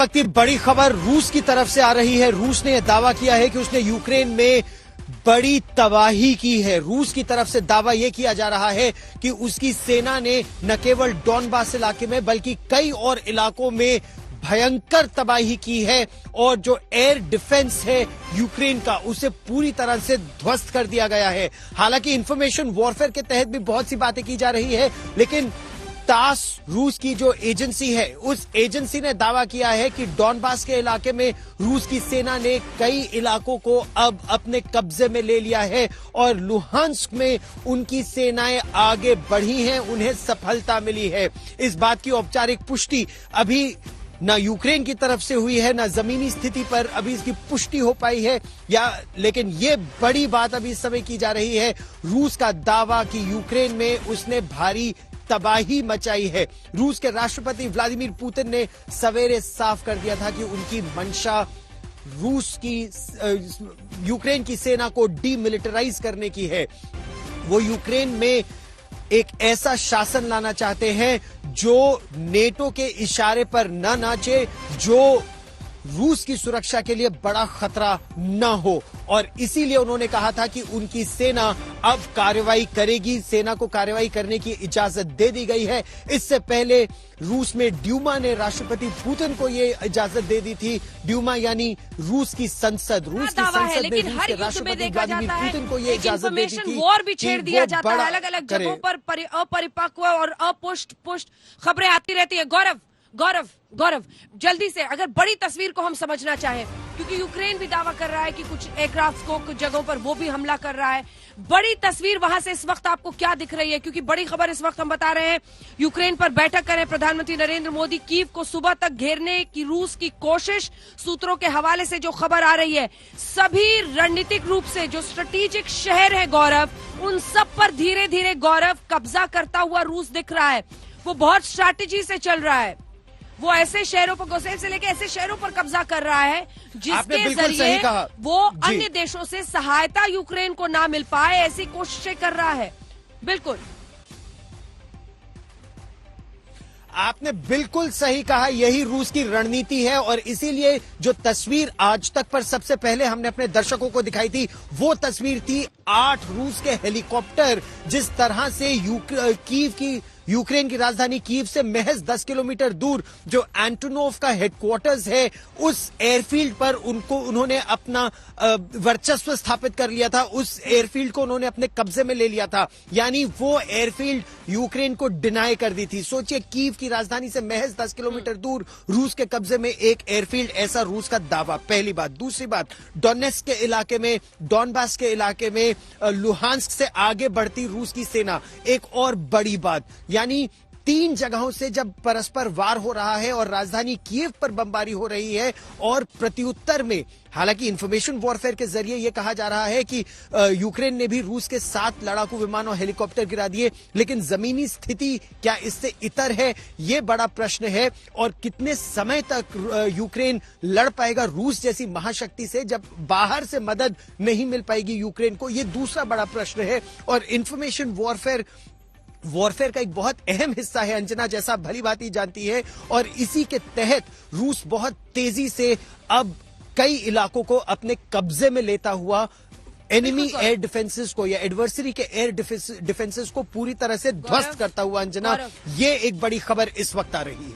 वक्त की बड़ी खबर रूस की तरफ से आ रही है। रूस ने यह दावा किया है कि उसने यूक्रेन में बड़ी तबाही की है। रूस की तरफ से दावा यह किया जा रहा है कि उसकी सेना ने न केवल डॉनबास इलाके में बल्कि कई और इलाकों में भयंकर तबाही की है और जो एयर डिफेंस है यूक्रेन का उसे पूरी तरह से ध्वस्त कर दिया गया है। हालांकि इंफॉर्मेशन वॉरफेयर के तहत भी बहुत सी बातें की जा रही है, लेकिन तास रूस की जो एजेंसी है उस एजेंसी ने दावा किया है कि डॉनबास के इलाके में रूस की सेना ने कई इलाकों को अब अपने कब्जे में ले लिया है और लुहांस्क में उनकी सेनाएं आगे बढ़ी हैं, उन्हें सफलता मिली है। इस बात की औपचारिक पुष्टि अभी न यूक्रेन की तरफ से हुई है, न जमीनी स्थिति पर अभी इसकी पुष्टि हो पाई है लेकिन ये बड़ी बात अभी इस समय की जा रही है। रूस का दावा कि यूक्रेन में उसने भारी तबाही मचाई है। रूस के राष्ट्रपति व्लादिमीर पुतिन ने सवेरे साफ कर दिया था कि उनकी मंशा यूक्रेन की सेना को डीमिलिटराइज करने की है। वो यूक्रेन में एक ऐसा शासन लाना चाहते हैं जो नेटो के इशारे पर न नाचे, जो रूस की सुरक्षा के लिए बड़ा खतरा न हो, और इसीलिए उन्होंने कहा था कि उनकी सेना अब कार्रवाई करेगी। सेना को कार्रवाई करने की इजाजत दे दी गई है। इससे पहले रूस में ड्यूमा ने राष्ट्रपति पुतिन को ये इजाजत दे दी थी। ड्यूमा यानी रूस की संसद, रूस की संसद ने रूस के राष्ट्रपति व्लादिमीर पुतिन को ये इजाजत दे दी थी। वॉर भी छेड़ दिया जाता है, अलग अलग जगहों पर अपरिपक्व और पुष्ट खबरें आती रहती है। गौरव जल्दी से अगर बड़ी तस्वीर को हम समझना चाहें, क्योंकि यूक्रेन भी दावा कर रहा है कि कुछ एयरक्राफ्ट को कुछ जगहों पर वो भी हमला कर रहा है, बड़ी तस्वीर वहां से इस वक्त आपको क्या दिख रही है? क्योंकि बड़ी खबर इस वक्त हम बता रहे हैं, यूक्रेन पर बैठक करें प्रधानमंत्री नरेंद्र मोदी, कीव को सुबह तक घेरने की रूस की कोशिश। सूत्रों के हवाले से जो खबर आ रही है, सभी रणनीतिक रूप से जो स्ट्रेटेजिक शहर है गौरव, उन सब पर धीरे धीरे गौरव कब्जा करता हुआ रूस दिख रहा है। वो बहुत स्ट्रैटेजी से चल रहा है। वो ऐसे शहरों पर घुसेल से लेकर ऐसे शहरों पर कब्जा कर रहा है जिसके जरिए वो अन्य देशों से सहायता यूक्रेन को ना मिल पाए, ऐसी कोशिशें कर रहा है। बिल्कुल, आपने बिल्कुल सही कहा, यही रूस की रणनीति है और इसीलिए जो तस्वीर आज तक पर सबसे पहले हमने अपने दर्शकों को दिखाई थी वो तस्वीर थी 8 रूस के हेलीकॉप्टर जिस तरह से यूक्रेन की राजधानी कीव से महज 10 किलोमीटर दूर जो एंटोनोव का हेडक्वार्टर्स है उस एयरफील्ड पर उन्होंने अपना वर्चस्व स्थापित कर लिया था। उस एयरफील्ड को उन्होंने अपने कब्जे में ले लिया था, यानी वो एयरफील्ड यूक्रेन को डिनाई कर दी थी। सोचिए, कीव की राजधानी से महज 10 किलोमीटर दूर रूस के कब्जे में एक एयरफील्ड, ऐसा रूस का दावा। पहली बात। दूसरी बात, डोनेट्स्क के इलाके में, डॉनबास के इलाके में लुहांस्क से आगे बढ़ती रूस की सेना। एक और बड़ी बात, यानी 3 जगहों से जब परस्पर वार हो रहा है और राजधानी कीव पर बमबारी हो रही है और प्रत्युत्तर में, हालांकि इंफॉर्मेशन वॉरफेयर के जरिए यह कहा जा रहा है कि यूक्रेन ने भी रूस के 7 लड़ाकू विमान और हेलीकॉप्टर गिरा दिए, लेकिन जमीनी स्थिति क्या इससे इतर है, यह बड़ा प्रश्न है। और कितने समय तक यूक्रेन लड़ पाएगा रूस जैसी महाशक्ति से जब बाहर से मदद नहीं मिल पाएगी यूक्रेन को, यह दूसरा बड़ा प्रश्न है। और इंफॉर्मेशन वॉरफेयर का एक बहुत अहम हिस्सा है अंजना, जैसा भली भांति ही जानती है, और इसी के तहत रूस बहुत तेजी से अब कई इलाकों को अपने कब्जे में लेता हुआ एनिमी एयर डिफेंसेस को या एडवर्सरी के एयर डिफेंसेस को पूरी तरह से ध्वस्त करता हुआ अंजना, ये एक बड़ी खबर इस वक्त आ रही है।